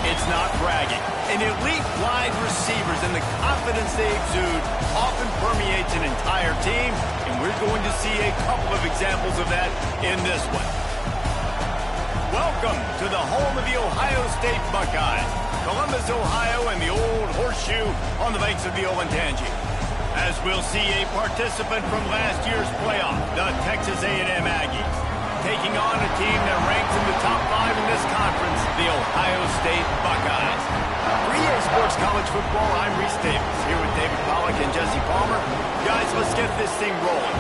It's not bragging. An elite wide receivers and the confidence they exude often permeates an entire team, and we're going to see a couple of examples of that in this one. Welcome to the home of the Ohio State Buckeyes, Columbus, Ohio, and the old horseshoe on the banks of the Olentangy. As we'll see a participant from last year's playoff, the Texas A&M Aggies, taking on a team that ranks in the top 5 in this conference, the Ohio State Buckeyes. For EA Sports College Football, I'm Reese Davis, here with David Pollack and Jesse Palmer. Guys, let's get this thing rolling.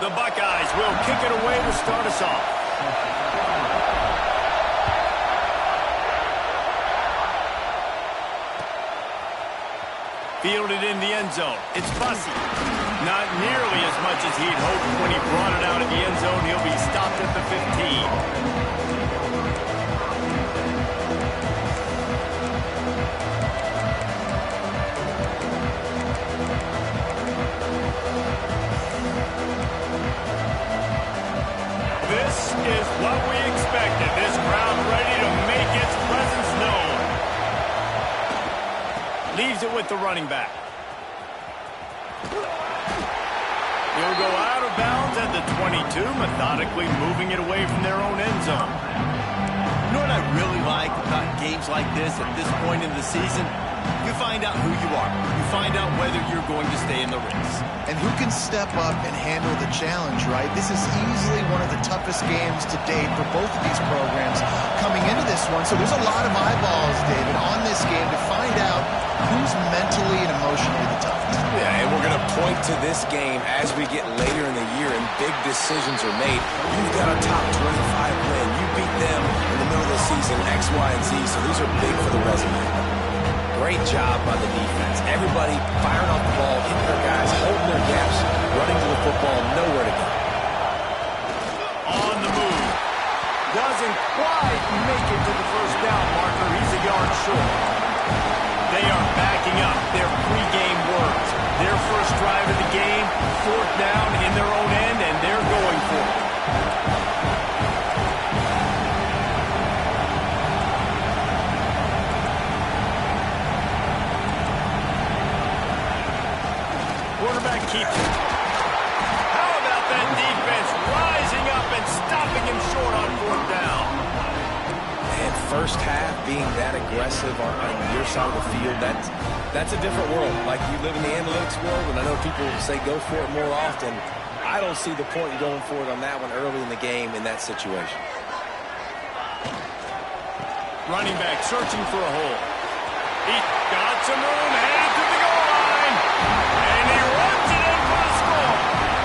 The Buckeyes will kick it away to start us off. Fielded in the end zone. It's Bussey. Not nearly as much as he'd hoped when he brought it out of the end zone. He'll be stopped at the 15. This is what we expected. This crowd ready to make its presence known. Leaves it with the running back. He'll go out of bounds at the 22, methodically moving it away from their own end zone. You know what I really like about games like this at this point in the season? You find out who you are. You find out whether you're going to stay in the race. And who can step up and handle the challenge, right? This is easily one of the toughest games to date for both of these programs coming into this one. So there's a lot of eyeballs, David, on this game to find out who's mentally and emotionally the toughest. Yeah, and we're going to point to this game as we get later in the year and big decisions are made. You've got a top 25 win. You beat them in the middle of the season, X, Y, and Z. So these are big for the resume. Great job by the defense. Everybody firing off the ball, hitting their guys, holding their gaps, running to the football, nowhere to go. On the move. Doesn't quite make it to the first down marker. He's a yard short. They are backing up their pregame words. Their first drive of the game, 4th down in their own end, and they're going for it. Quarterback keeps it. How about that defense rising up and stopping him short on 4th down? And first half being that aggressive on your side of the field, that's a different world. Like you live in the analytics world, and I know people say go for it more often. I don't see the point in going for it on that one early in the game in that situation. Running back searching for a hole. He got some room, headed to the goal line. And he runs it in for the score.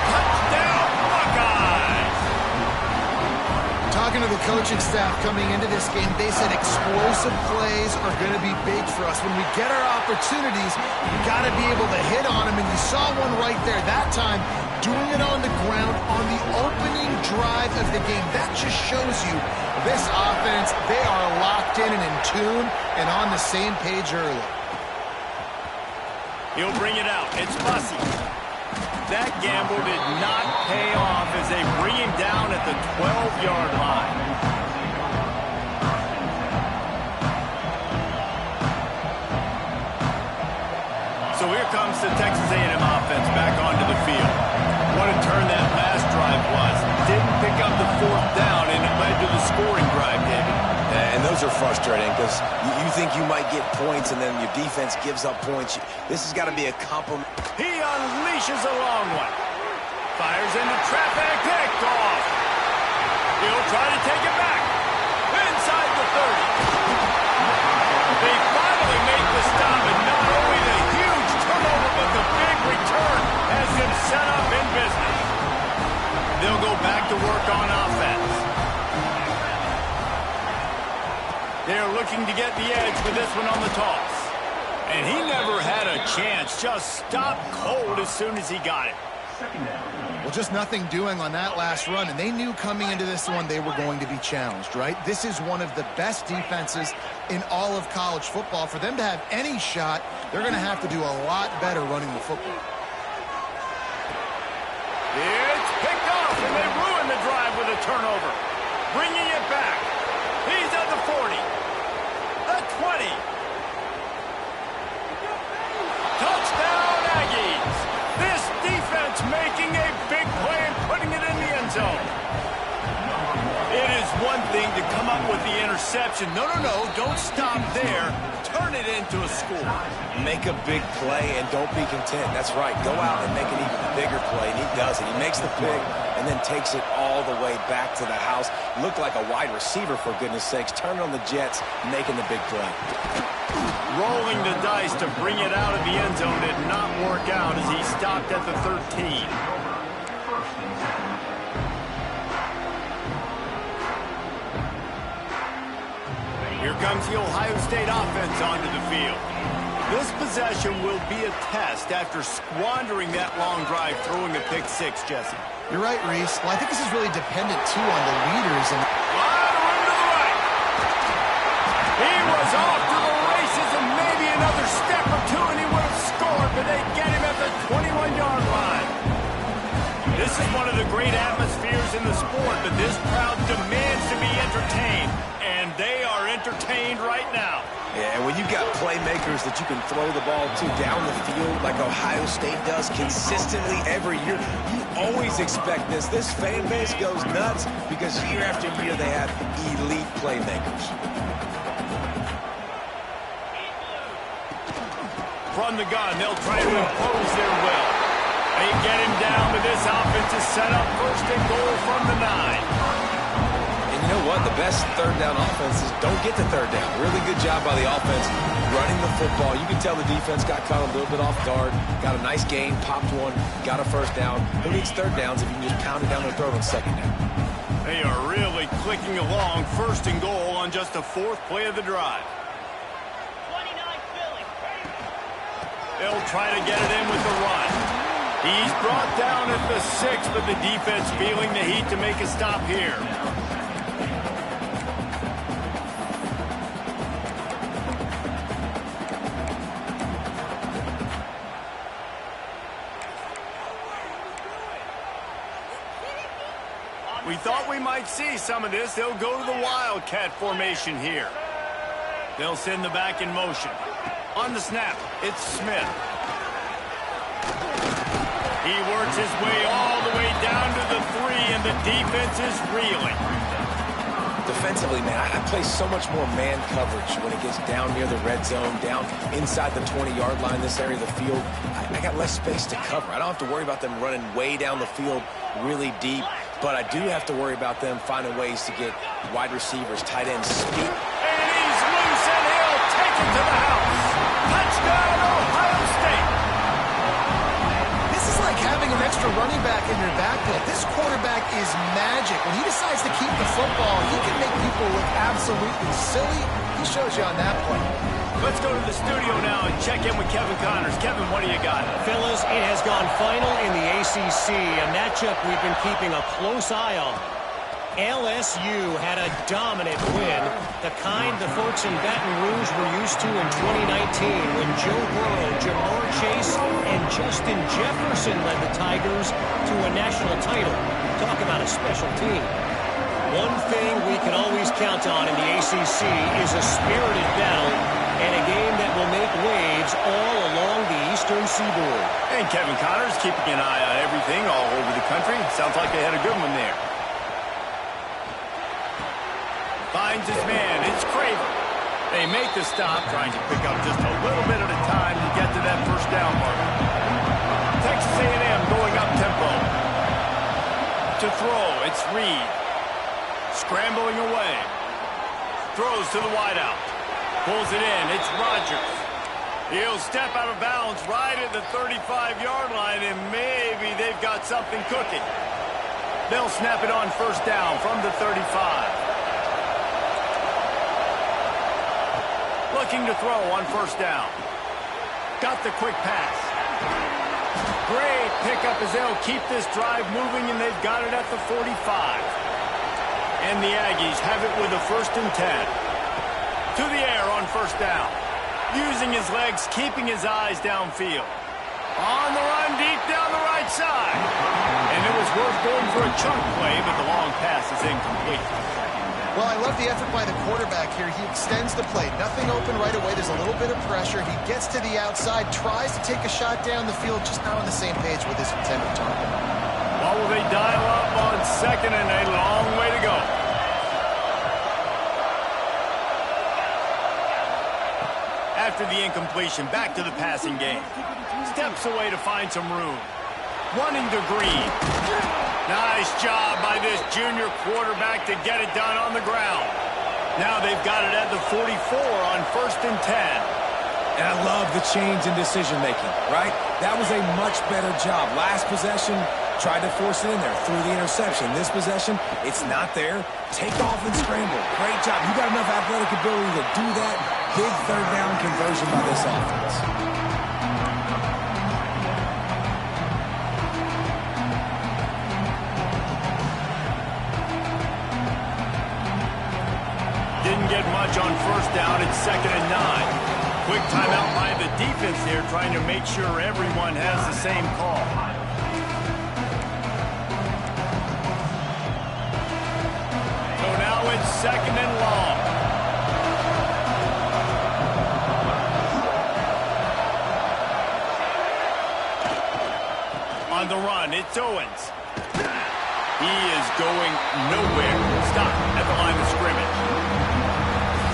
Touchdown, Buckeyes. Talking to the coaching staff coming into this game, they said explosive plays are going to be big for us. When we get our opportunities, we got to be able to hit on them. And you saw one right there that time, doing it on the ground on the opening drive of the game. That just shows you this offense, they are locked in and in tune and on the same page early. He'll bring it out. It's Bussey. That gamble did not pay off as they bring him down at the 12-yard line. So here comes the Texas A&M offense back onto the field. What a turn that last drive was. Didn't pick up the 4th down, and it led to the scoring drive, David. And those are frustrating because you think you might get points and then your defense gives up points. This has got to be a compliment. He unleashes a long one. Fires into traffic, picked off. He'll try to take it back. Inside the 30. They finally make the stop, and not only the huge turnover, but the big return has them set up in business. They'll go back to work on offense. They're looking to get the edge with this one on the toss. And he never had a chance. Just stopped cold as soon as he got it. Second down. Well, just nothing doing on that last run, and they knew coming into this one they were going to be challenged, right? This is one of the best defenses in all of college football. For them to have any shot, they're going to have to do a lot better running the football. It's picked off, and they ruin the drive with a turnover. Bringing it back. He's at the 40. The 20. Touchdown, Aggies. This defense making a big play and putting it in the end zone. It is one thing to come up with the interception. No, don't stop there. Turn it into a score. Make a big play and don't be content. That's right. Go out and make an even bigger play, and he does it. He makes the pick and then takes it all the way back to the house. Looked like a wide receiver, for goodness sakes. Turning on the Jets, making the big play. Rolling the dice to bring it out of the end zone did not work out as he stopped at the 13. Here comes the Ohio State offense onto the field. This possession will be a test after squandering that long drive, throwing a pick six, Jesse. You're right, Reese. Well, I think this is really dependent, too, on the leaders. And Lot of room to the right. He was off to the races, and maybe another step or two, and he would have scored, but they get him at the 21-yard line. This is one of the great atmospheres in the sport, but this crowd demands to be entertained, and they are entertained right now. Yeah, and when you've got playmakers that you can throw the ball to down the field like Ohio State does consistently every year, you always expect this. This fan base goes nuts because year after year they have elite playmakers. From the gun, they'll try to impose their will. They get him down, but this offense is set up first and goal from the 9. And you know what? The best third down offenses don't get to third down. Really good job by the offense running the football. You can tell the defense got caught a little bit off guard. Got a nice gain, popped one, got a first down. Who needs third downs if you can just pound it down their throat on second down? They are really clicking along, first and goal on just the 4th play of the drive. They'll try to get it in with the run. He's brought down at the 6, but the defense feeling the heat to make a stop here. We thought we might see some of this. They'll go to the Wildcat formation here. They'll send the back in motion. On the snap, it's Smith. He works his way all the way down to the 3, and the defense is reeling. Defensively, man, I play so much more man coverage when it gets down near the red zone, down inside the 20-yard line, this area of the field. I got less space to cover. I don't have to worry about them running way down the field really deep, but I do have to worry about them finding ways to get wide receivers, tight ends, speed. And he's loose, and he'll take it to the house. Touchdown, Ohio State. this is like having an extra running back in your backfield. This quarterback is magic. When he decides to keep the football, he can make people look absolutely silly. He shows you on that play. Let's go to the studio now and check in with Kevin Connors. Kevin, what do you got? Fellas, it has gone final in the ACC, a matchup we've been keeping a close eye on. LSU had a dominant win, the kind the folks in Baton Rouge were used to in 2019 when Joe Burrow, Jamar Chase, and Justin Jefferson led the Tigers to a national title. Talk about a special team. One thing we can always count on in the ACC is a spirited battle and a game that will make waves all along the Eastern Seaboard. And Kevin Connors keeping an eye on everything all over the country. Sounds like they had a good one there. Finds his man. It's Craver. They make the stop, trying to pick up just a little bit at a time to get to that first down mark. Texas A&M going up tempo. To throw, it's Reed. Scrambling away. Throws to the wideout. Pulls it in. It's Rodgers. He'll step out of bounds right at the 35-yard line, and maybe they've got something cooking. They'll snap it on first down from the 35. Looking to throw on first down. Got the quick pass. Great pickup as they'll keep this drive moving, and they've got it at the 45. And the Aggies have it with a 1st and 10. To the air on 1st down. Using his legs, keeping his eyes downfield. On the run, deep down the right side. And it was worth going for a chunk play, but the long pass is incomplete. Well, I love the effort by the quarterback here. He extends the play. Nothing open right away. There's a little bit of pressure. He gets to the outside, tries to take a shot down the field, just not on the same page with his intended target. Well, will they dial up on 2nd and a long way to go? After the incompletion, back to the passing game. Steps away to find some room. Running to Green. Nice job by this junior quarterback to get it done on the ground. Now they've got it at the 44 on 1st and 10. And I love the change in decision-making, right? That was a much better job. Last possession, tried to force it in there, threw the interception. This possession, it's not there. Take off and scramble. Great job. You got enough athletic ability to do that. Big 3rd down conversion by this offense. Didn't get much on 1st down. It's 2nd and 9. Quick timeout by the defense here, trying to make sure everyone has the same call. So now it's 2nd and long. On the run, it's Owens. He is going nowhere. Stop at the line of scrimmage.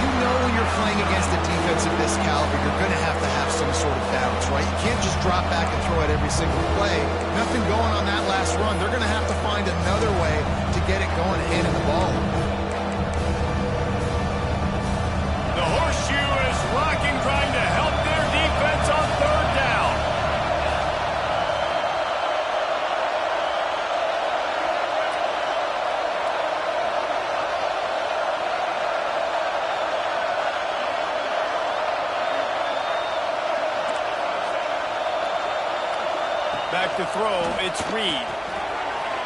You know when you're playing against a defense of this caliber, you're going to have some sort of balance, right? You can't just drop back and throw it every single play. Nothing going on that last run. They're going to have to find another way to get it going and handing the ball. The horseshoe is rocking, trying to help their defense on 3rd down. Back to throw, it's Reed.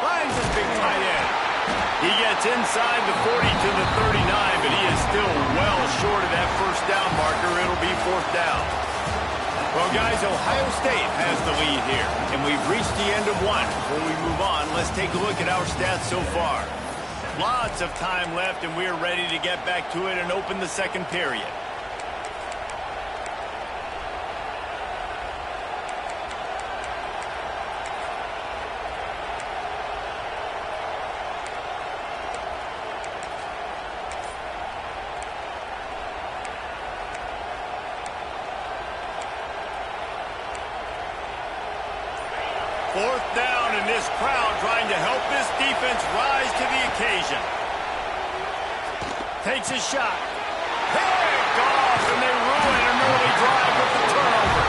Finds his big tight end. He gets inside the 40 to the 39, but he is still well short of that 1st down marker. It'll be 4th down. Well, guys, Ohio State has the lead here, and we've reached the end of one. Before we move on, let's take a look at our stats so far. Lots of time left, and we're ready to get back to it and open the 2nd period. Fourth down, and this crowd trying to help this defense rise to the occasion. Takes a shot. Picked off, and they ruin an early drive with the turnover.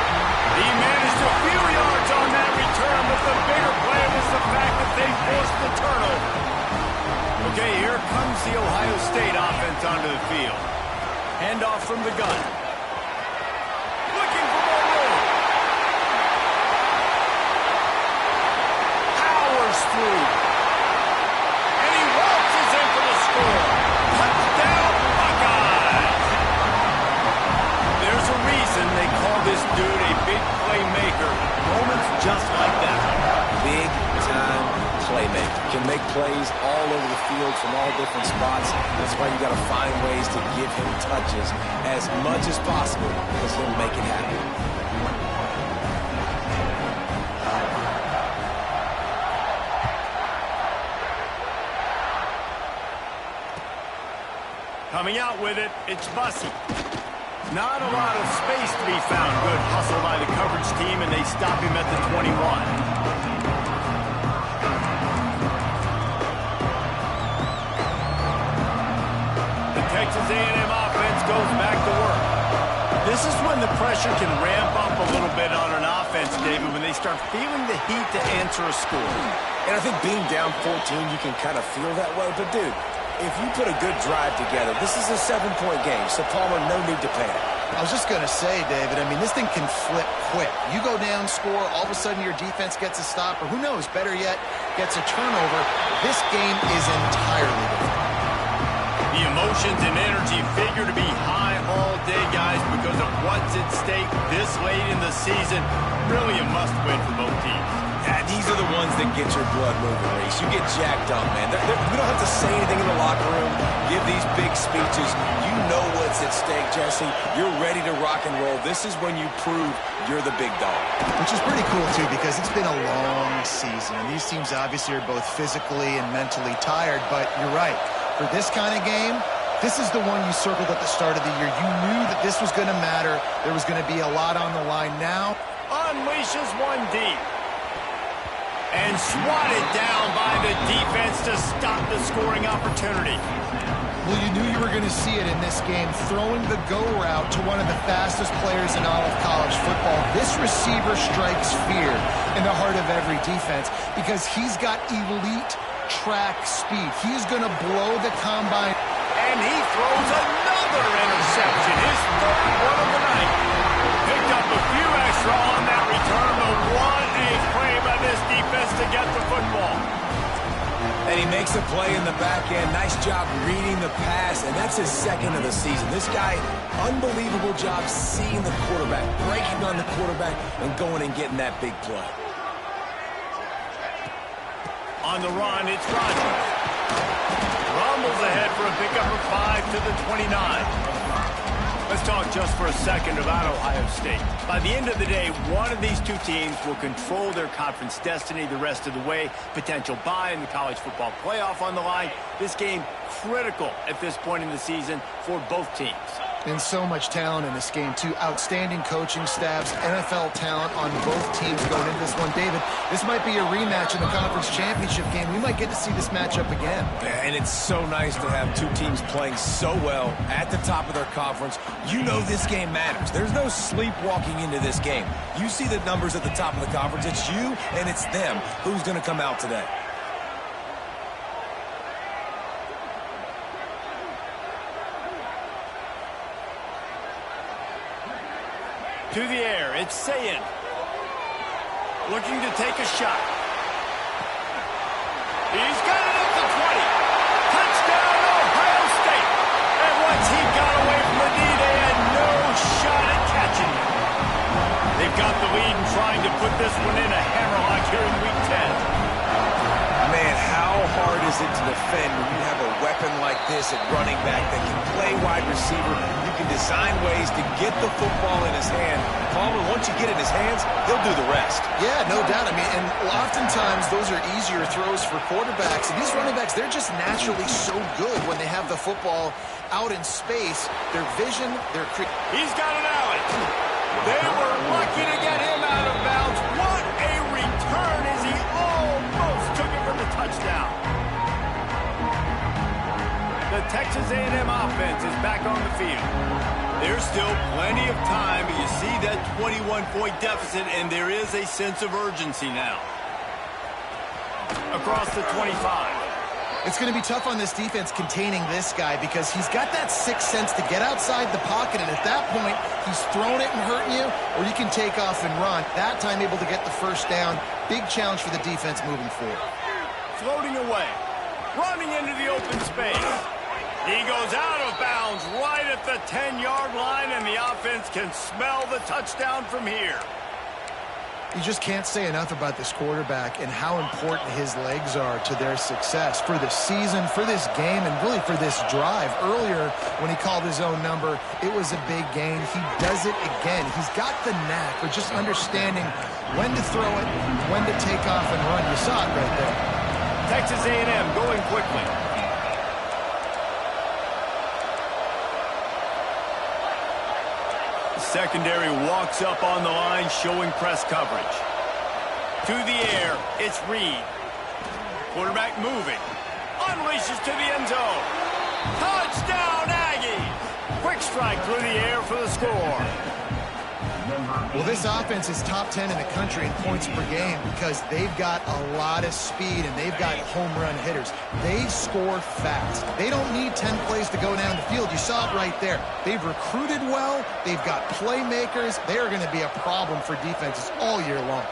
He managed a few yards on that return, but the bigger play was the fact that they forced the turnover. Okay, here comes the Ohio State offense onto the field. Handoff from the gun. Looking for more room. Powers through. And he waltzes in for the score. Touchdown, Buckeyes. There's a reason they call this dude a big playmaker. Moments just like that. Big time playmaker. Can make plays all over the field from all different spots. That's why you got to find ways to give him touches as much as possible, because he'll make it happen. Coming out with it, it's Bussey. Not a lot of space to be found. Good hustle by the coverage team, and they stop him at the 21. Texas A&M offense goes back to work. This is when the pressure can ramp up a little bit on an offense, David, when they start feeling the heat to answer a score. And I think being down 14, you can kind of feel that way. But, dude, if you put a good drive together, this is a 7-point game, so Palmer, no need to panic. I was just going to say, David, I mean, this thing can flip quick. You go down, score, all of a sudden your defense gets a stop, or who knows, better yet, gets a turnover. This game is entirely different. The emotions and energy figure to be high all day, guys, because of what's at stake this late in the season. Really a must-win for both teams. Yeah, these are the ones that get your blood moving, Reese. You get jacked up, man. We don't have to say anything in the locker room, give these big speeches. You know what's at stake, Jesse. You're ready to rock and roll. This is when you prove you're the big dog. Which is pretty cool, too, because it's been a long season. And these teams obviously are both physically and mentally tired, but you're right. For this kind of game, this is the one you circled at the start of the year. You knew that this was going to matter. There was going to be a lot on the line. Now, unleashes one deep. And swatted down by the defense to stop the scoring opportunity. Well, you knew you were going to see it in this game, throwing the go route to one of the fastest players in all of college football. This receiver strikes fear in the heart of every defense because he's got elite track speed. He's going to blow the combine. And he throws another interception, his third one of the night. Picked up a few extra on that return, but what a play by this defense to get the football. And he makes a play in the back end. Nice job reading the pass, and that's his second of the season. This guy, unbelievable job seeing the quarterback, breaking on the quarterback, and going and getting that big play. On the run, it's Rodgers. Rumbles ahead for a pickup of 5 to the 29. Let's talk just for a second about Ohio State. By the end of the day, one of these two teams will control their conference destiny the rest of the way. Potential bye in the college football playoff on the line. This game critical at this point in the season for both teams. And so much talent in this game, too. Outstanding coaching staffs, NFL talent on both teams going into this one. David, this might be a rematch in the conference championship game. We might get to see this matchup again. And it's so nice to have two teams playing so well at the top of their conference. You know this game matters. There's no sleepwalking into this game. You see the numbers at the top of the conference. It's you and it's them. Who's going to come out today? To the air, it's Sayin. Looking to take a shot. He's got it at the 20. Touchdown, Ohio State. And once he got away from the knee, they had no shot at catching him. They've got the lead and trying to put this one in a hammerlock here in Week 10. Man, how hard is it to defend when you have a weapon like this at running back that can play wide receiver? You can design ways to get the football in his hand. Palmer, once you get it in his hands, he'll do the rest. Yeah, no doubt. I mean, and oftentimes those are easier throws for quarterbacks. And these running backs, they're just naturally so good when they have the football out in space. Their vision, their... He's got an alley. They were lucky to get him out of bounds. What a return as he almost took it for the touchdown. The Texas A&M offense is back on the field. There's still plenty of time, but you see that 21-point deficit, and there is a sense of urgency now. Across the 25. It's going to be tough on this defense containing this guy because he's got that sixth sense to get outside the pocket, and at that point, he's throwing it and hurting you, or you can take off and run. That time able to get the first down. Big challenge for the defense moving forward. Floating away. Running into the open space. He goes out of bounds right at the 10-yard line, and the offense can smell the touchdown from here. You just can't say enough about this quarterback and how important his legs are to their success for the season, for this game, and really for this drive. Earlier, when he called his own number, it was a big gain. He does it again. He's got the knack for just understanding when to throw it, when to take off and run. You saw it right there. Texas A&M going quickly. Secondary walks up on the line, showing press coverage. To the air, it's Reed. Quarterback moving. Unleashes to the end zone. Touchdown, Aggies! Quick strike through the air for the score. Well, this offense is top 10 in the country in points per game because they've got a lot of speed and they've got home run hitters. They score fast. They don't need 10 plays to go down the field. You saw it right there. They've recruited well. They've got playmakers. They are going to be a problem for defenses all year long.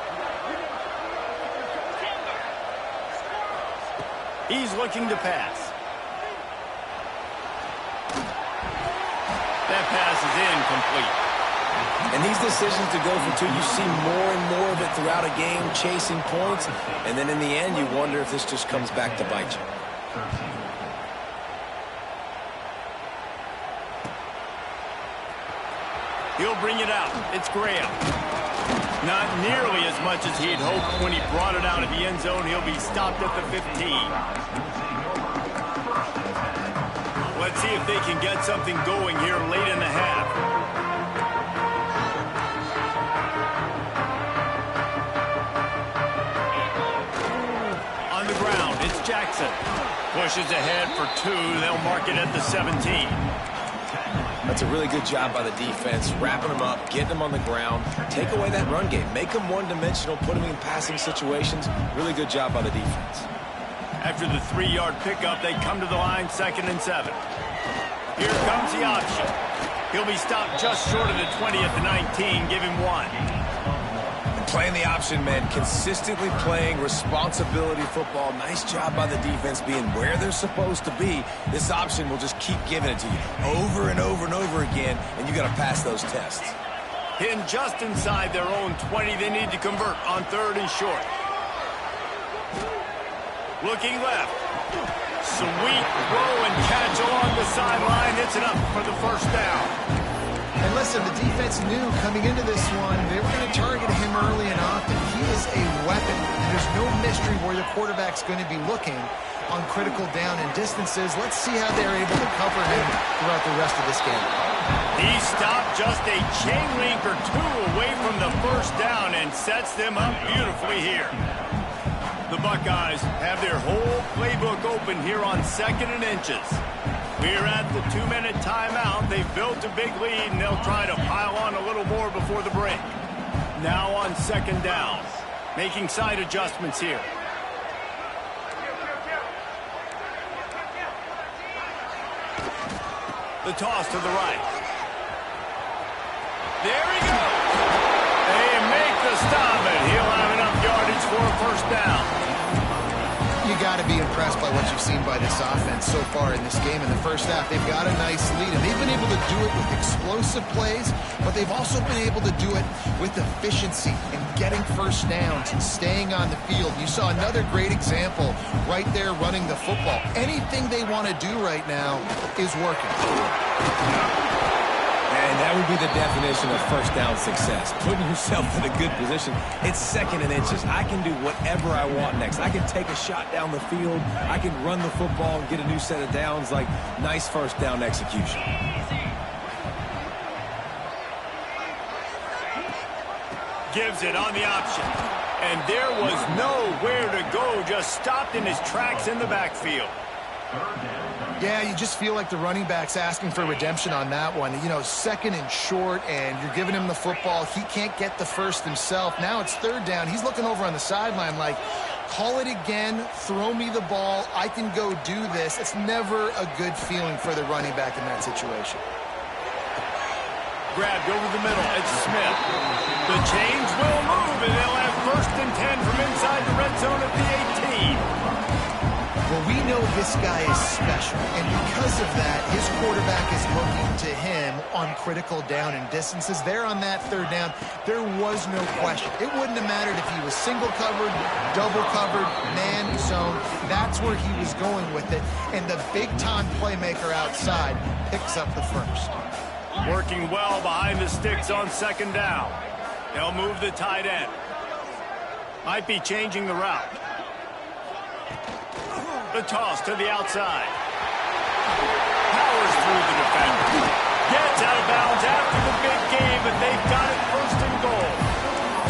He's looking to pass. That pass is incomplete. And these decisions to go for two, you see more and more of it throughout a game, chasing points. And then in the end, you wonder if this just comes back to bite you. He'll bring it out. It's Graham. Not nearly as much as he'd hoped when he brought it out of the end zone. He'll be stopped at the 15. Let's see if they can get something going here late in the half. On the ground, it's Jackson. Pushes ahead for two. They'll mark it at the 17. That's a really good job by the defense, wrapping them up, getting them on the ground, take away that run game, make them one-dimensional, put them in passing situations. Really good job by the defense. After the 3-yard pickup, they come to the line, 2nd and 7. Here comes the option. He'll be stopped just short of the 20 at the 19. Give him 1. Playing the option, man, consistently playing responsibility football. Nice job by the defense being where they're supposed to be. This option will just keep giving it to you over and over and over again, and you got to pass those tests. Hitting just inside their own 20. They need to convert on 3rd and short. Looking left. Sweet throw and catch along the sideline. It's enough for the 1st down. And listen, the defense knew coming into this one, they were going to target him early and often. He is a weapon. And there's no mystery where the quarterback's going to be looking on critical down and distances. Let's see how they're able to cover him throughout the rest of this game. He stopped just a chain link or two away from the 1st down and sets them up beautifully here. The Buckeyes have their whole playbook open here on 2nd and inches. We're at the 2-minute timeout. They've built a big lead, and they'll try to pile on a little more before the break. Now on 2nd down, making side adjustments here. The toss to the right. There he goes. They make the stop, and he'll have enough yardage for a 1st down. You got to be impressed by what you've seen by this offense so far in this game. In the 1st half, they've got a nice lead, and they've been able to do it with explosive plays, but they've also been able to do it with efficiency and getting 1st downs and staying on the field. You saw another great example right there running the football. Anything they want to do right now is working. And that would be the definition of 1st down success. Putting yourself in a good position. It's 2nd and inches. I can do whatever I want next. I can take a shot down the field. I can run the football and get a new set of downs. Like, nice 1st down execution. Gives it on the option. And there was nowhere to go. Just stopped in his tracks in the backfield. Yeah, you just feel like the running back's asking for redemption on that one. You know, 2nd and short, and you're giving him the football. He can't get the 1st himself. Now it's 3rd down. He's looking over on the sideline like, call it again, throw me the ball, I can go do this. It's never a good feeling for the running back in that situation. Grabbed over the middle. It's Smith. The chains will move, and they'll have 1st and 10 from inside the red zone at the 18. Well, we know this guy is special, and because of that, his quarterback is looking to him on critical down and distances. There on that 3rd down, there was no question. It wouldn't have mattered if he was single covered, double covered, man zone. That's where he was going with it, and the big-time playmaker outside picks up the 1st. Working well behind the sticks on 2nd down. They'll move the tight end. Might be changing the route. The toss to the outside. Powers through the defender. Gets out of bounds after the big game, but they've got it 1st and goal.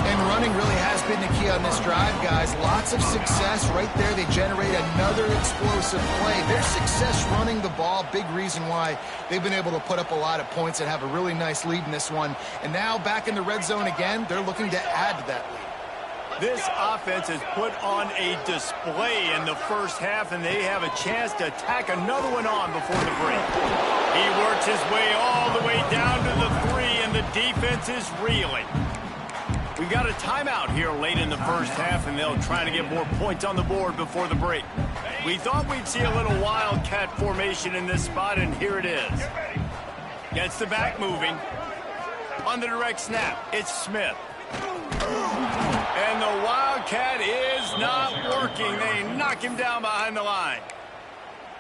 And running really has been been the key on this drive, guys. Lots of success right there. They generate another explosive play. Their success running the ball, big reason why they've been able to put up a lot of points and have a really nice lead in this one. And now back in the red zone again, they're looking to add to that lead. This offense has put on a display in the first half, and they have a chance to tack another one on before the break. He works his way all the way down to the 3, and the defense is reeling. We've got a timeout here late in the first half, and they'll try to get more points on the board before the break. We thought we'd see a little wildcat formation in this spot, and here it is. Gets the back moving. On the direct snap, it's Smith. And the Wildcat is not working. They knock him down behind the line.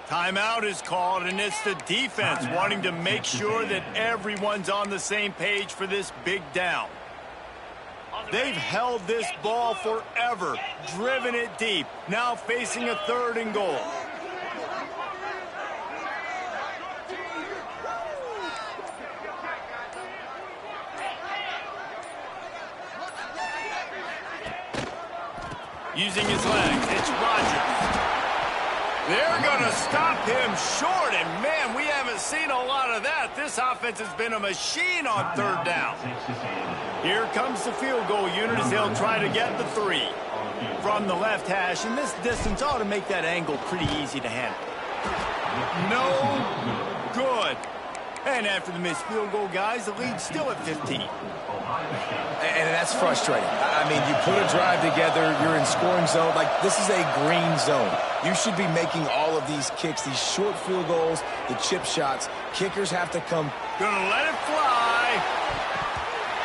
Timeout is called, and it's the defense wanting to make sure that everyone's on the same page for this big down. They've held this ball forever, driven it deep, now facing a 3rd and goal. Using his legs, it's Rodgers. They're going to stop him short, and man, we haven't seen a lot of that. This offense has been a machine on 3rd down. Here comes the field goal unit as they'll try to get the 3 from the left hash, and this distance ought to make that angle pretty easy to handle. No good. And after the missed field goal, guys, the lead's still at 15. And that's frustrating. I mean, you put a drive together, you're in scoring zone. Like, this is a green zone. You should be making all of these kicks, these short field goals, the chip shots. Kickers have to come. Gonna let it fly.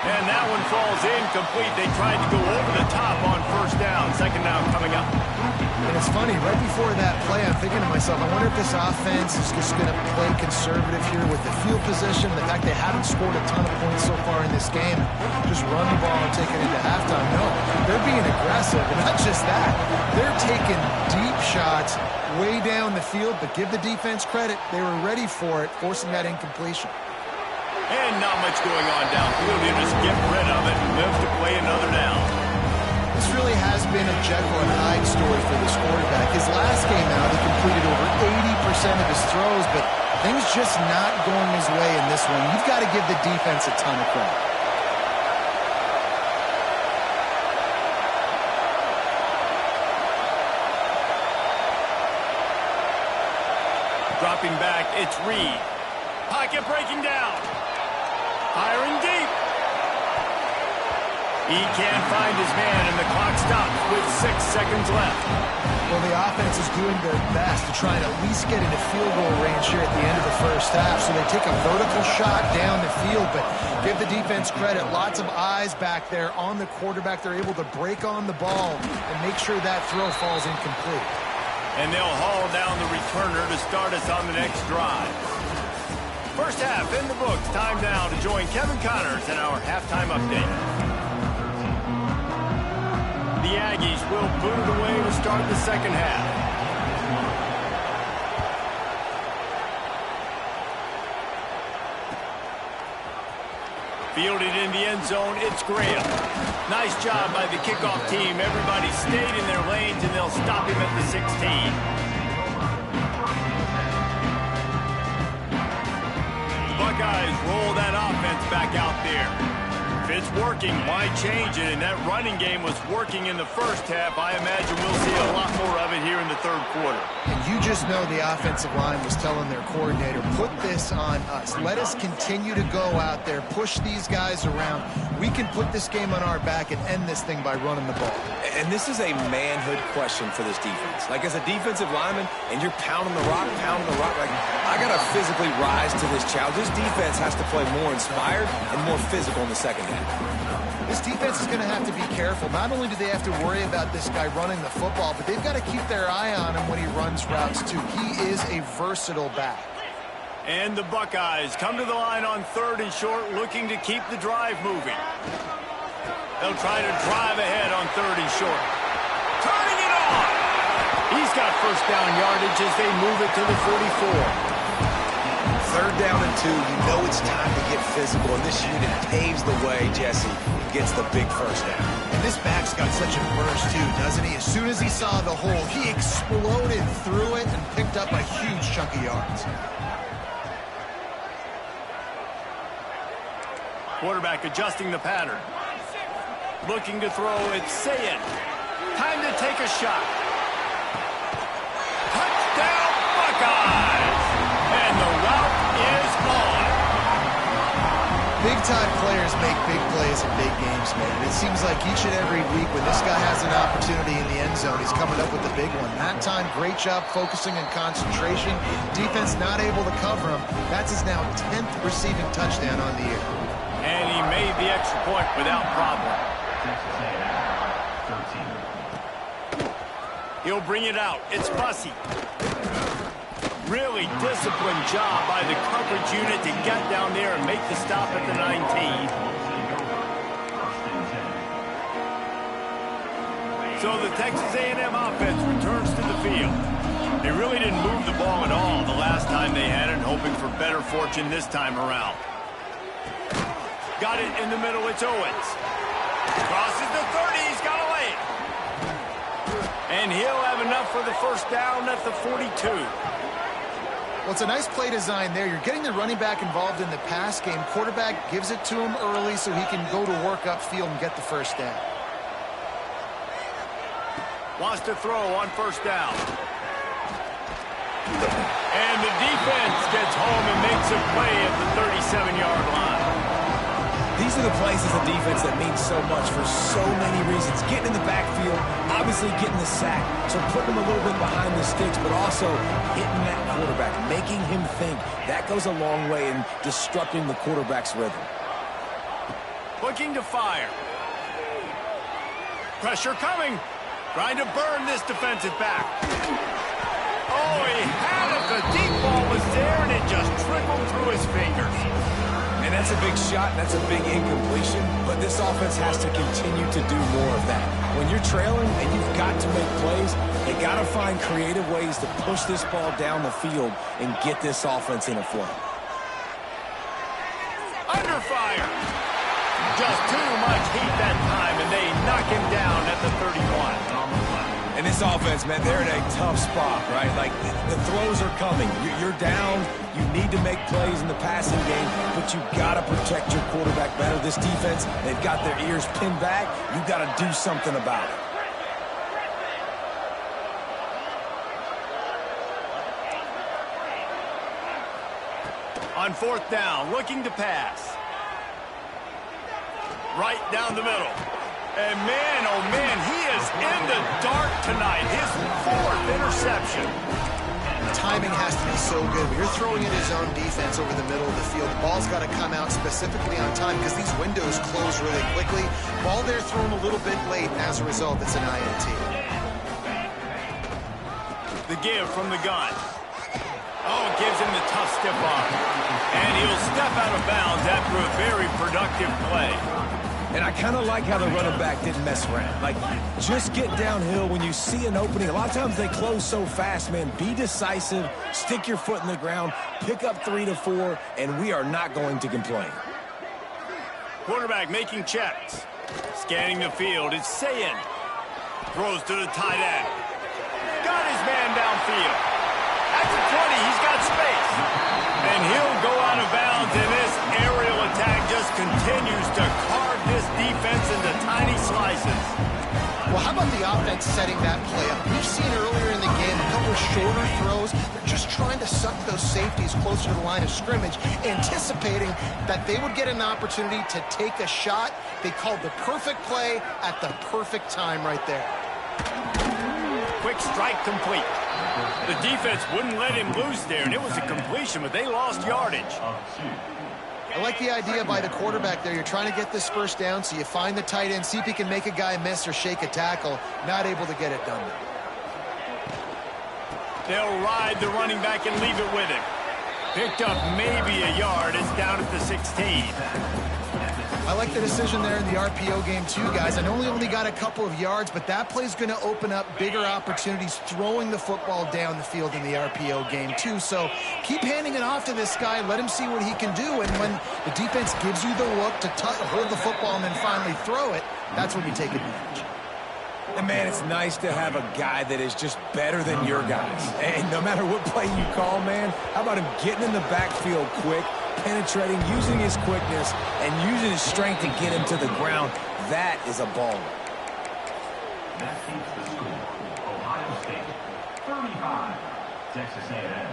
And that one falls incomplete. They tried to go over the top on 1st down. 2nd down coming up. And it's funny, right before that play, I'm thinking to myself, I wonder if this offense is just going to play conservative here with the field position, the fact they haven't scored a ton of points so far in this game, just run the ball and take it into halftime. No, they're being aggressive, and not just that. They're taking deep shots way down the field, but give the defense credit. They were ready for it, forcing that incompletion. And not much going on downfield. You just get rid of it and live to play another down. This really has been a Jekyll and Hyde story for this quarterback. His last game out, he completed over 80% of his throws, but things just not going his way in this one. You've got to give the defense a ton of credit. Dropping back, it's Reed. Pocket breaking down. Firing deep. He can't find his man, and the clock stops with 6 seconds left. Well, the offense is doing their best to try and at least get into field goal range here at the end of the first half. So they take a vertical shot down the field, but give the defense credit. Lots of eyes back there on the quarterback. They're able to break on the ball and make sure that throw falls incomplete. And they'll haul down the returner to start us on the next drive. First half in the books. Time now to join Kevin Connors in our halftime update. The Aggies will boot it away to start the second half. Fielded in the end zone, it's Graham. Nice job by the kickoff team. Everybody stayed in their lanes, and they'll stop him at the 16. Buckeyes roll that offense back out there. If it's working, why change it? And that running game was working in the first half. I imagine we'll see a lot more of it here in the 3rd quarter. And you just know the offensive line was telling their coordinator, put this on us. Let us continue to go out there, push these guys around. We can put this game on our back and end this thing by running the ball. And this is a manhood question for this defense. Like, as a defensive lineman, and you're pounding the rock, like, I got to physically rise to this challenge. This defense has to play more inspired and more physical in the second half. This defense is going to have to be careful. Not only do they have to worry about this guy running the football, but they've got to keep their eye on him when he runs routes, too. He is a versatile back. And the Buckeyes come to the line on 3rd and short, looking to keep the drive moving. They'll try to drive ahead on 3rd and short. Turning it on! He's got first down yardage as they move it to the 44. 3rd down and 2, you know it's time to get physical, and this unit paves the way, Jesse. gets the big first down. And this back's got such a burst, too, doesn't he? As soon as he saw the hole, he exploded through it and picked up a huge chunk of yards. Quarterback adjusting the pattern. Looking to throw, it's Sayin. Time to take a shot. Touchdown, Buckeyes! And the route is on. Big-time players make big plays in big games, man. And it seems like each and every week when this guy has an opportunity in the end zone, he's coming up with a big one. That time, great job focusing and concentration. Defense not able to cover him. That's his now 10th receiving touchdown on the year. And he made the extra point without problem. He'll bring it out. It's Bussey. Really disciplined job by the coverage unit to get down there and make the stop at the 19. So the Texas A&M offense returns to the field. They really didn't move the ball at all the last time they had it, hoping for better fortune this time around. Got it in the middle, it's Owens. Crosses the 30, he's got to lay it. And he'll have enough for the first down at the 42. Well, it's a nice play design there. You're getting the running back involved in the pass game. Quarterback gives it to him early so he can go to work upfield and get the first down. Wants to throw on first down. And the defense gets home and makes a play at the 37-yard line. These are the plays as a defense that mean so much for so many reasons. Getting in the backfield, obviously getting the sack, so putting him a little bit behind the sticks, but also hitting that quarterback, making him think. That goes a long way in disrupting the quarterback's rhythm. Looking to fire. Pressure coming. Trying to burn this defensive back. Oh, he had it. The deep ball was there, and it just trickled through his fingers. And that's a big shot, that's a big incompletion, but this offense has to continue to do more of that. When you're trailing and you've got to make plays, they got to find creative ways to push this ball down the field and get this offense in a flow. Under fire. Just too much heat that time, and they knock him down at the 31. And this offense, man, they're in a tough spot, right? Like, the throws are coming. You're down. You need to make plays in the passing game, but you got to protect your quarterback better. This defense, they've got their ears pinned back. You got to do something about it. On fourth down, looking to pass. Right down the middle. And man, oh man, he is in the dark tonight. His fourth interception. The timing has to be so good. When you're throwing in his zone defense over the middle of the field, the ball's got to come out specifically on time because these windows close really quickly. Ball there thrown a little bit late, and as a result, it's an INT. The give from the gun. Oh, gives him the tough stiff arm. And he'll step out of bounds after a very productive play. And I kind of like how the running back didn't mess around. Like, just get downhill when you see an opening. A lot of times they close so fast, man. Be decisive, stick your foot in the ground, pick up 3 to 4, and we are not going to complain. Quarterback making checks. Scanning the field, it's Sayin. Throws to the tight end. Got his man downfield. At the 20, he's got space. And he'll go out of bounds, and this aerial attack just continues to carve this defense into tiny slices. Well, how about the offense setting that play up? We've seen earlier in the game a couple of shorter throws. They're just trying to suck those safeties closer to the line of scrimmage, anticipating that they would get an opportunity to take a shot. They called the perfect play at the perfect time right there. Quick strike complete. The defense wouldn't let him loose there, and it was a completion, but they lost yardage. I like the idea by the quarterback there. You're trying to get this first down, so you find the tight end, see if he can make a guy miss or shake a tackle. Not able to get it done. They'll ride the running back and leave it with him. Picked up maybe a yard. It's down at the 16. I like the decision there in the RPO game too, guys. I know he only got a couple of yards, but that play's going to open up bigger opportunities throwing the football down the field in the RPO game too. So keep handing it off to this guy. Let him see what he can do. And when the defense gives you the look to hold the football and then finally throw it, that's when you take advantage. And, man, it's nice to have a guy that is just better than your guys. And no matter what play you call, man, how about him getting in the backfield quick, penetrating, using his quickness, and using his strength to get him to the ground? That is a baller. That keeps the score. Ohio State, 35, Texas A&M.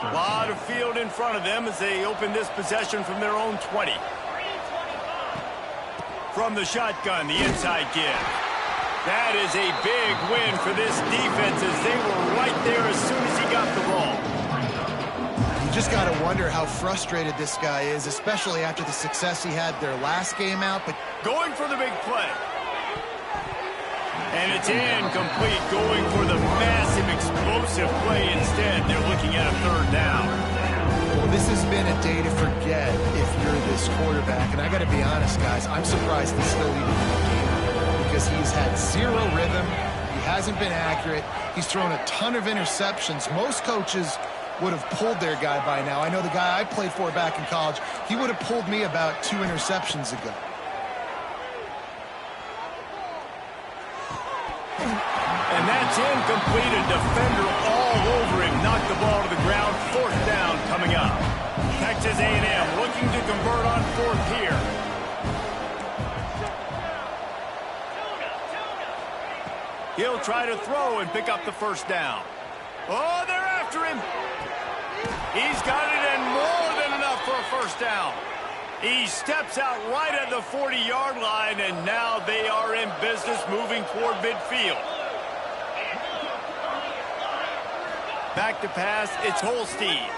A lot of field in front of them as they open this possession from their own 20. From the shotgun, the inside give. That is a big win for this defense as they were right there as soon as he got the ball. You just got to wonder how frustrated this guy is, especially after the success he had their last game out. But going for the big play. And it's incomplete, going for the massive explosive play instead. They're looking at a third down. Well, this has been a day to forget if you're this quarterback. And I got to be honest, guys, I'm surprised he's still even in the game. Because he's had zero rhythm, he hasn't been accurate, he's thrown a ton of interceptions. Most coaches would have pulled their guy by now. I know the guy I played for back in college, he would have pulled me about 2 interceptions ago. And that's incomplete, a defender all over him, knocked the ball to the ground, fourth down coming up. Texas A&M looking to convert on fourth here. He'll try to throw and pick up the first down. Oh, they're after him. He's got it and more than enough for a first down. He steps out right at the 40-yard line, and now they are in business moving toward midfield. Back to pass, it's Holstein.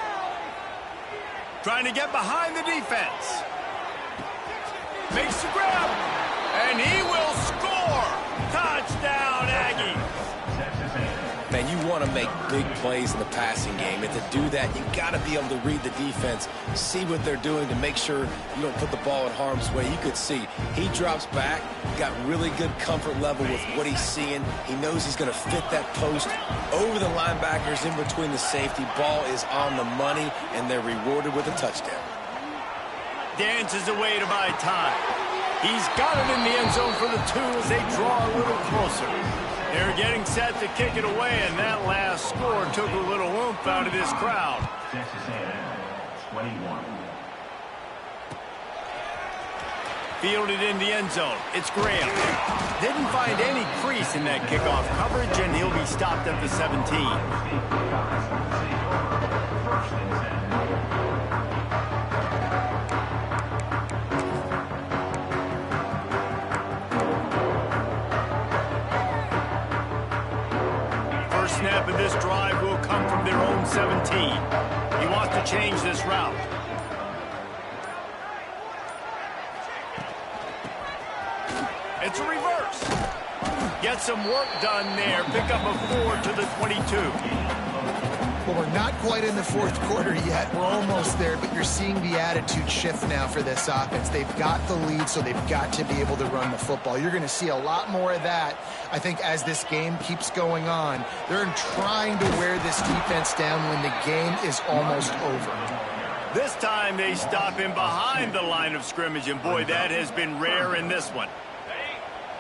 Trying to get behind the defense. Makes the grab, and he will score. Touchdown, Aggies. Man, you want to make big plays in the passing game, and to do that, you got to be able to read the defense, see what they're doing to make sure you don't put the ball in harm's way. You could see he drops back, got really good comfort level with what he's seeing. He knows he's going to fit that post over the linebackers in between the safety. Ball is on the money, and they're rewarded with a touchdown. Dances away to buy time. He's got it in the end zone for the 2 as they draw a little closer. They're getting set to kick it away, and that last score took a little oomph out of this crowd. Texas A&M, 21. Fielded in the end zone. It's Graham. Didn't find any crease in that kickoff coverage, and he'll be stopped at the 17. Snap of this drive will come from their own 17. He wants to change this route. It's a reverse. Get some work done there. Pick up a 4 to the 22. Well, we're not quite in the fourth quarter yet. We're almost there, but you're seeing the attitude shift now for this offense. They've got the lead, so they've got to be able to run the football. You're going to see a lot more of that, I think, as this game keeps going on. They're trying to wear this defense down when the game is almost over. This time they stop him behind the line of scrimmage, and boy, that has been rare in this one.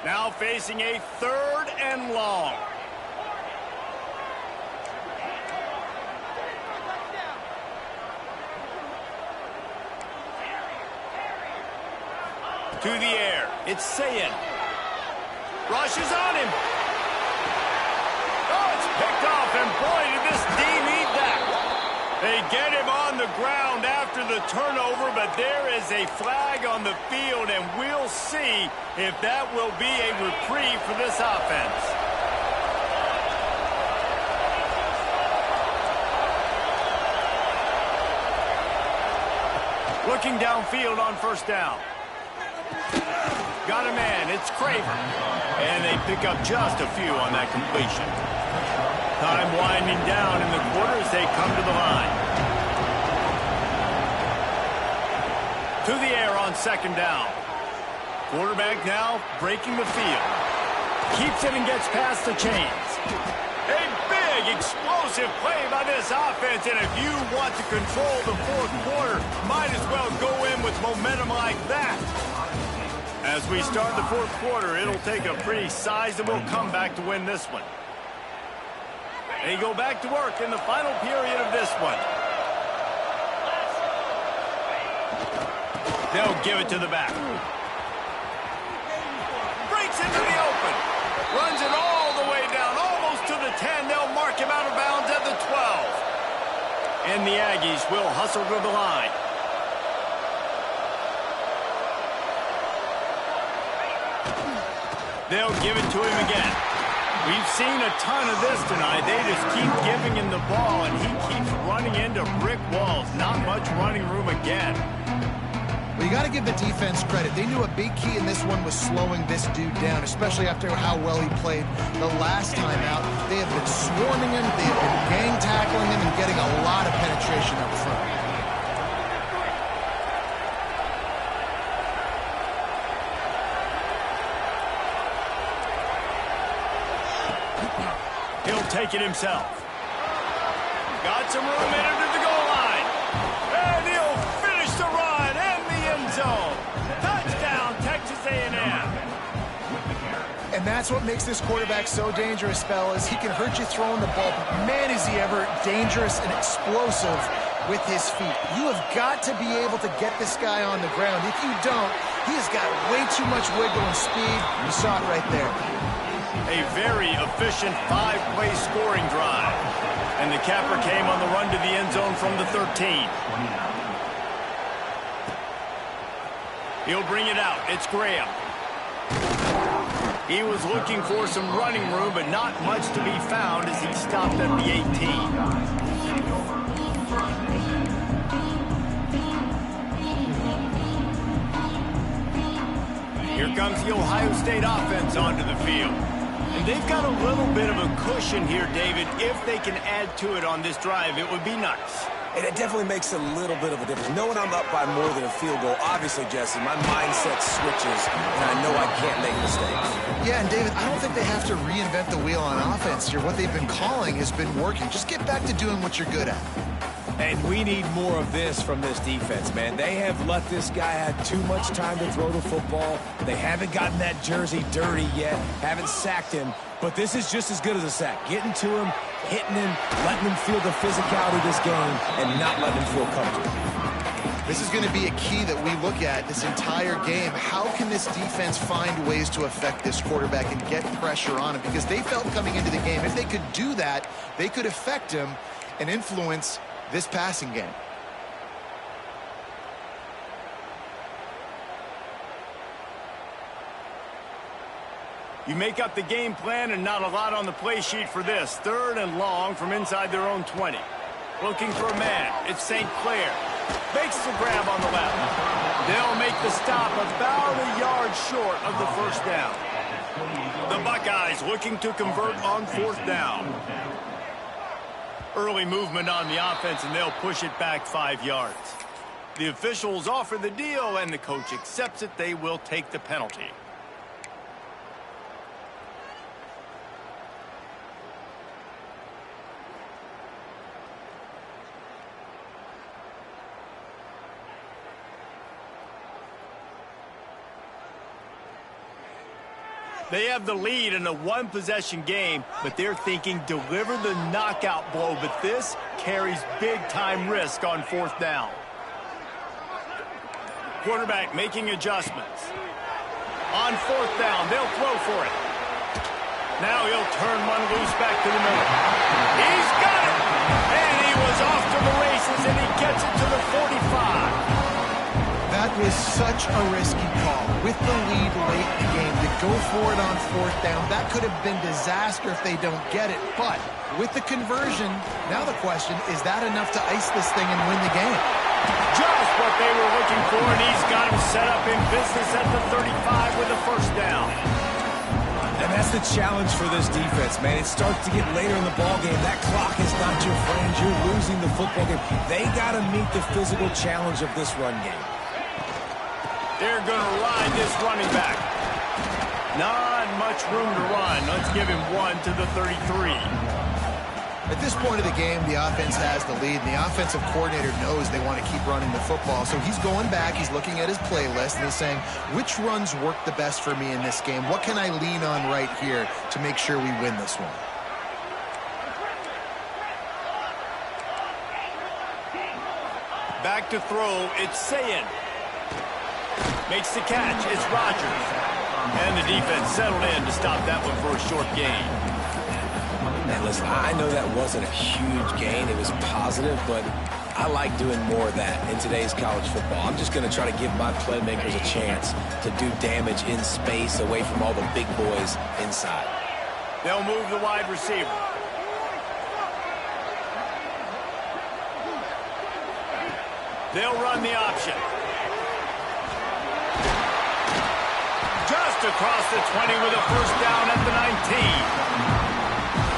Now facing a 3rd and long. To the air. It's Sayin. Rushes on him. Oh, it's picked off, and boy, did this D need that. They get him on the ground after the turnover, but there is a flag on the field, and we'll see if that will be a reprieve for this offense. Looking downfield on first down. Got a man, it's Craver. And they pick up just a few on that completion. Time winding down in the quarter as they come to the line. To the air on second down. Quarterback now breaking the field. Keeps it and gets past the chains. A big, explosive play by this offense, and if you want to control the fourth quarter, might as well go in with momentum like that. As we start the fourth quarter, it'll take a pretty sizable comeback to win this one. They go back to work in the final period of this one. They'll give it to the back. Breaks into the open. Runs it all the way down, almost to the 10. They'll mark him out of bounds at the 12. And the Aggies will hustle to the line. They'll give it to him again. We've seen a ton of this tonight. They just keep giving him the ball, and he keeps running into brick walls. Not much running room again. Well, you got to give the defense credit. They knew a big key in this one was slowing this dude down, especially after how well he played the last time out. They have been swarming him, they have been gang tackling him, and getting a lot of penetration up front. He'll take it himself. Got some room in him to the goal line. And he'll finish the run in the end zone. Touchdown, Texas A&M. And that's what makes this quarterback so dangerous, fellas. He can hurt you throwing the ball, but man, is he ever dangerous and explosive with his feet. You have got to be able to get this guy on the ground. If you don't, he has got way too much wiggle and speed. You saw it right there. A very efficient 5-play scoring drive. And the capper came on the run to the end zone from the 13. He'll bring it out. It's Graham. He was looking for some running room, but not much to be found as he stopped at the 18. Here comes the Ohio State offense onto the field. And they've got a little bit of a cushion here, David. If they can add to it on this drive, it would be nice. And it definitely makes a little bit of a difference. Knowing I'm up by more than a field goal, obviously, Jesse, my mindset switches, and I know I can't make mistakes. Yeah, and David, I don't think they have to reinvent the wheel on offense here. What they've been calling has been working. Just get back to doing what you're good at. And we need more of this from this defense, man. They have let this guy have too much time to throw the football. They haven't gotten that jersey dirty yet, haven't sacked him. But this is just as good as a sack. Getting to him, hitting him, letting him feel the physicality of this game, and not letting him feel comfortable. This is going to be a key that we look at this entire game. How can this defense find ways to affect this quarterback and get pressure on him? Because they felt coming into the game, if they could do that, they could affect him and influence this passing game. You make up the game plan and not a lot on the play sheet for this. 3rd and long from inside their own 20. Looking for a man. It's St. Clair. Makes the grab on the left. They'll make the stop about a yard short of the first down. The Buckeyes looking to convert on 4th down. Early movement on the offense, and they'll push it back 5 yards. The officials offer the deal, and the coach accepts it. They will take the penalty. They have the lead in a one-possession game, but they're thinking deliver the knockout blow, but this carries big-time risk on 4th down. Quarterback making adjustments. On 4th down, they'll throw for it. Now he'll turn one loose back to the middle. He's got it! And he was off to the races, and he gets it to the 45. That was such a risky call. With the lead late in the game, to go for it on 4th down, that could have been disaster if they don't get it. But with the conversion, now the question, is that enough to ice this thing and win the game? Just what they were looking for, and he's got him set up in business at the 35 with a 1st down. And that's the challenge for this defense, man. It starts to get later in the ballgame. That clock is not your friend. You're losing the football game. They got to meet the physical challenge of this run game. They're going to ride this running back. Not much room to run. Let's give him 1 to the 33. At this point of the game, the offense has the lead, and the offensive coordinator knows they want to keep running the football. So he's going back, he's looking at his playlist, and he's saying, which runs work the best for me in this game? What can I lean on right here to make sure we win this one? Back to throw, it's Sayin. Makes the catch, it's Rodgers. And the defense settled in to stop that one for a short gain. Man, listen, I know that wasn't a huge gain. It was positive, but I like doing more of that in today's college football. I'm just going to try to give my playmakers a chance to do damage in space away from all the big boys inside. They'll move the wide receiver. They'll run the option. Just across the 20 with a first down at the 19.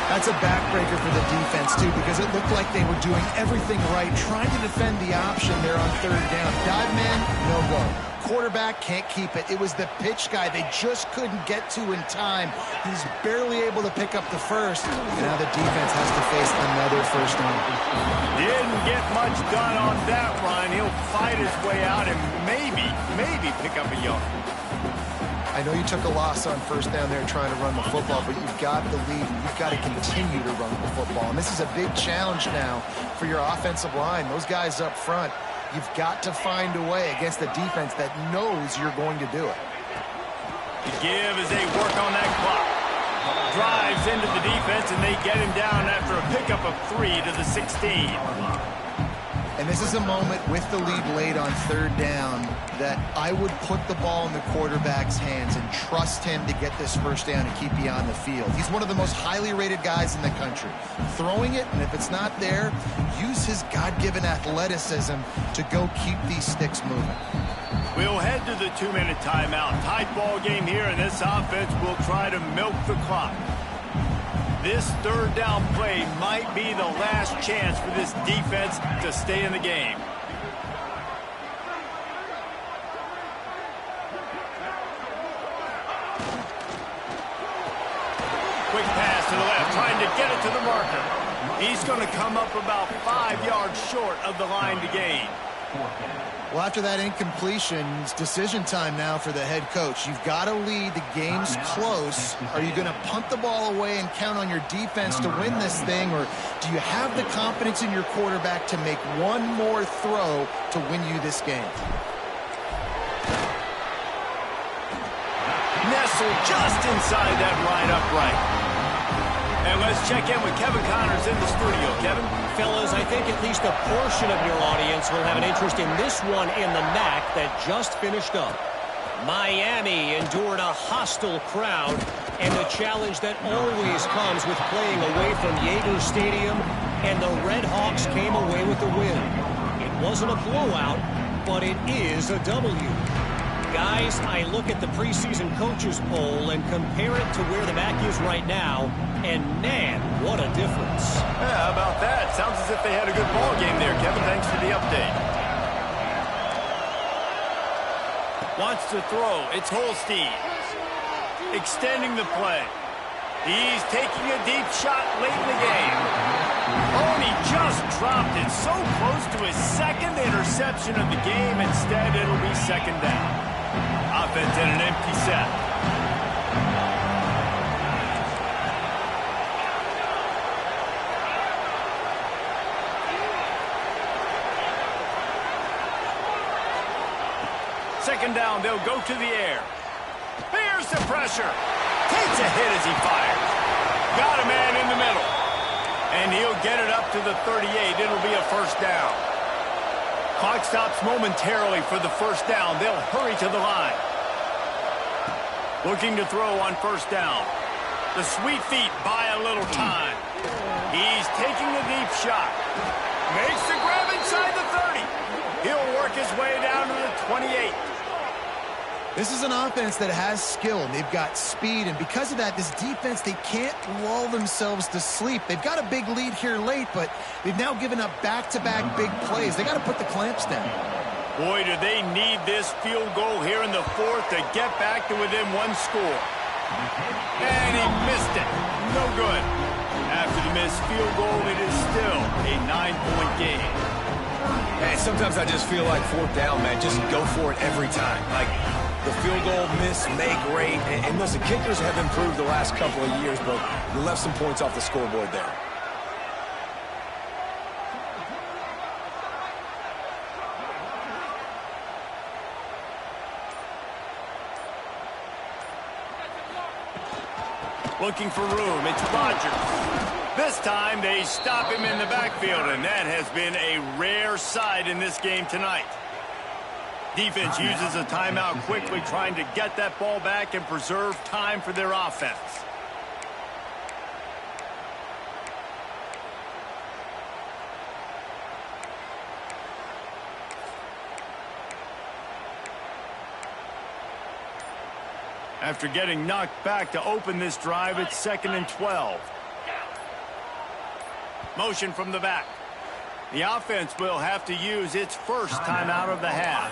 That's a backbreaker for the defense, too, because it looked like they were doing everything right, trying to defend the option there on third down. Dive man, no go. Quarterback can't keep it. It was the pitch guy they just couldn't get to in time. He's barely able to pick up the first. And now the defense has to face another first down. Didn't get much done on that run. He'll fight his way out and maybe pick up a yard. I know you took a loss on first down there trying to run the football, but you've got the lead, and you've got to continue to run the football. And this is a big challenge now for your offensive line. Those guys up front, you've got to find a way against a defense that knows you're going to do it. The give as they work on that clock. Drives into the defense, and they get him down after a pickup of 3 to the 16. And this is a moment with the lead late on third down that I would put the ball in the quarterback's hands and trust him to get this first down and keep you on the field. He's one of the most highly rated guys in the country. Throwing it, and if it's not there, use his God-given athleticism to go keep these sticks moving. We'll head to the 2-minute timeout. Tight ball game here, and this offense will try to milk the clock. This third down play might be the last chance for this defense to stay in the game. Quick pass to the left, trying to get it to the marker. He's going to come up about 5 yards short of the line to gain. Well, after that incompletion, it's decision time now for the head coach. You've got to lead. The game's close. Are you going to punt the ball away and count on your defense to win this thing, or do you have the confidence in your quarterback to make one more throw to win you this game? Nestled just inside that right upright. And let's check in with Kevin Connors in the studio. Kevin? Fellas, I think at least a portion of your audience will have an interest in this one in the MAC that just finished up. Miami endured a hostile crowd and the challenge that always comes with playing away from Yager Stadium, and the Red Hawks came away with the win. It wasn't a blowout, but it is a W. Guys, I look at the preseason coaches poll and compare it to where the MAC is right now, and man, what a difference. Yeah, how about that? Sounds as if they had a good ball game there, Kevin. Thanks for the update. Wants to throw. It's Holstein. Extending the play. He's taking a deep shot late in the game. Oh, and he just dropped it so close to his second interception of the game. Instead, it'll be second down. Offense in an empty set. Second down, they'll go to the air. Here's the pressure. Takes a hit as he fires. Got a man in the middle. And he'll get it up to the 38. It'll be a first down. Clock stops momentarily for the first down. They'll hurry to the line. Looking to throw on first down. The sweet feet buy a little time. He's taking a deep shot. Makes the grab inside the 30. He'll work his way down to the 28. This is an offense that has skill. They've got speed, and because of that, this defense, they can't lull themselves to sleep. They've got a big lead here late, but they've now given up back-to-back big plays. They got to put the clamps down. Boy, do they need this field goal here in the fourth to get back to within one score. And he missed it. No good. After the missed field goal, it is still a 9-point game. And sometimes I just feel like fourth down, man, just go for it every time. Like, the field goal miss, make great. And listen, kickers have improved the last couple of years, but you left some points off the scoreboard there. Looking for room, it's Rodgers. This time they stop him in the backfield, and that has been a rare sight in this game tonight. Defense uses a timeout quickly, trying to get that ball back and preserve time for their offense. After getting knocked back to open this drive, it's 2nd and 12. Motion from the back. The offense will have to use its first timeout of the half.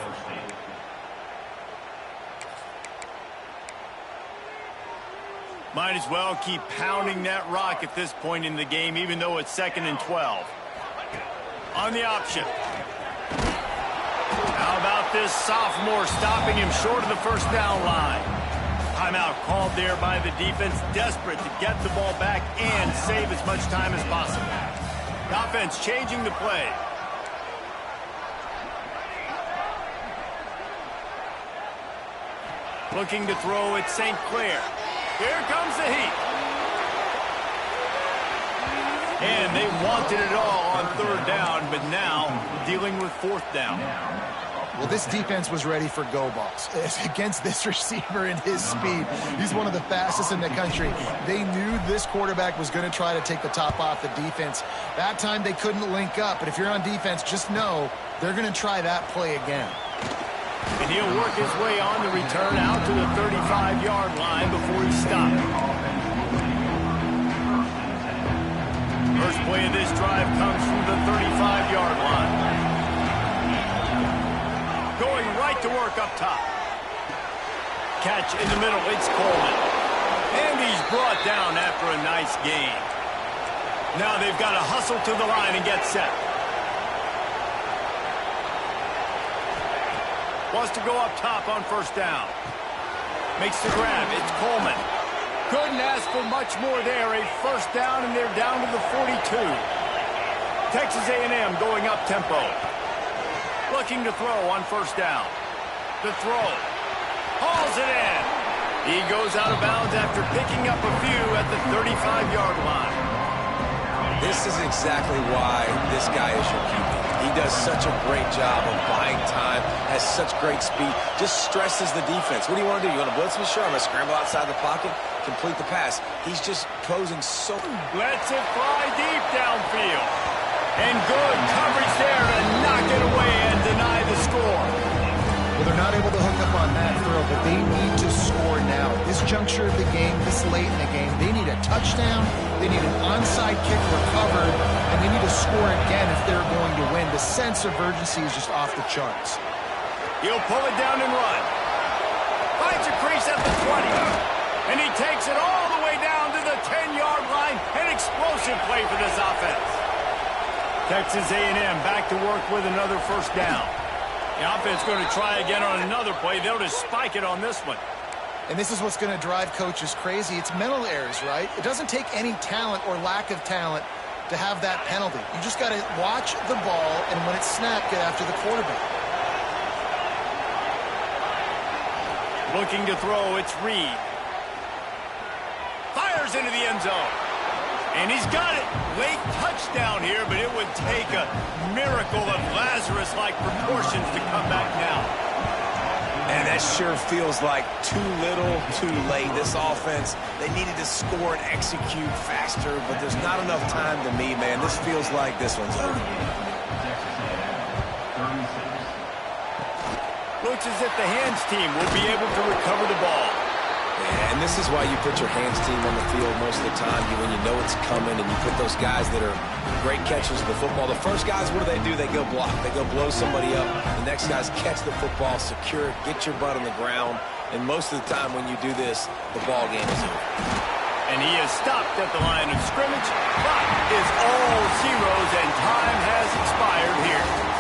Might as well keep pounding that rock at this point in the game, even though it's 2nd and 12. On the option. How about this sophomore stopping him short of the first down line? Timeout called there by the defense, desperate to get the ball back and save as much time as possible. The offense changing the play. Looking to throw at St. Clair. Here comes the heat. And they wanted it all on 3rd down, but now dealing with 4th down. Well, this defense was ready for go balls. Against this receiver and his speed, he's one of the fastest in the country. They knew this quarterback was going to try to take the top off the defense. That time they couldn't link up, but if you're on defense, just know they're going to try that play again. And he'll work his way on the return out to the 35-yard line before he stopped. First play of this drive comes from the 35-yard line. Going right to work up top. Catch in the middle, it's Coleman. And he's brought down after a nice gain. Now they've got to hustle to the line and get set. Wants to go up top on 1st down. Makes the grab, it's Coleman. Couldn't ask for much more there. A 1st down, and they're down to the 42. Texas A&M going up tempo. Looking to throw on 1st down. The throw. Hauls it in. He goes out of bounds after picking up a few at the 35-yard line. This is exactly why this guy is your QB. He does such a great job of buying time, has such great speed, just stresses the defense. What do you want to do? You want to blitz me? Sure, I'm going to scramble outside the pocket, complete the pass. He's just posing so... Lets it fly deep downfield. And good coverage there to knock it away and deny the score. Well, they're not able to hook up on that throw, but they need to score now. This juncture of the game, this late in the game, they need a touchdown, they need an onside kick recovered, and they need to score again if they're going to win. The sense of urgency is just off the charts. He'll pull it down and run. Finds a crease at the 20. And he takes it all the way down to the 10-yard line. An explosive play for this offense. Texas A&M back to work with another 1st down. The offense going to try again on another play. They'll just spike it on this one. And this is what's going to drive coaches crazy. It's mental errors, right? It doesn't take any talent or lack of talent to have that penalty. You just got to watch the ball, and when it's snapped, get after the quarterback. Looking to throw, it's Reed. Fires into the end zone. And he's got it. Late touchdown here, but it would take a miracle of Lazarus-like proportions to come back now. And that sure feels like too little, too late. This offense, they needed to score and execute faster, but there's not enough time to me, man. This feels like this one's over. Looks as if the hands team will be able to recover the ball. And this is why you put your hands team on the field most of the time when you know it's coming, and you put those guys that are great catchers of the football. The first guys, what do? They go block. They go blow somebody up. The next guys catch the football, secure it, get your butt on the ground. And most of the time when you do this, the ball game is over. And he is stopped at the line of scrimmage. Clock is all zeros, and time has expired here.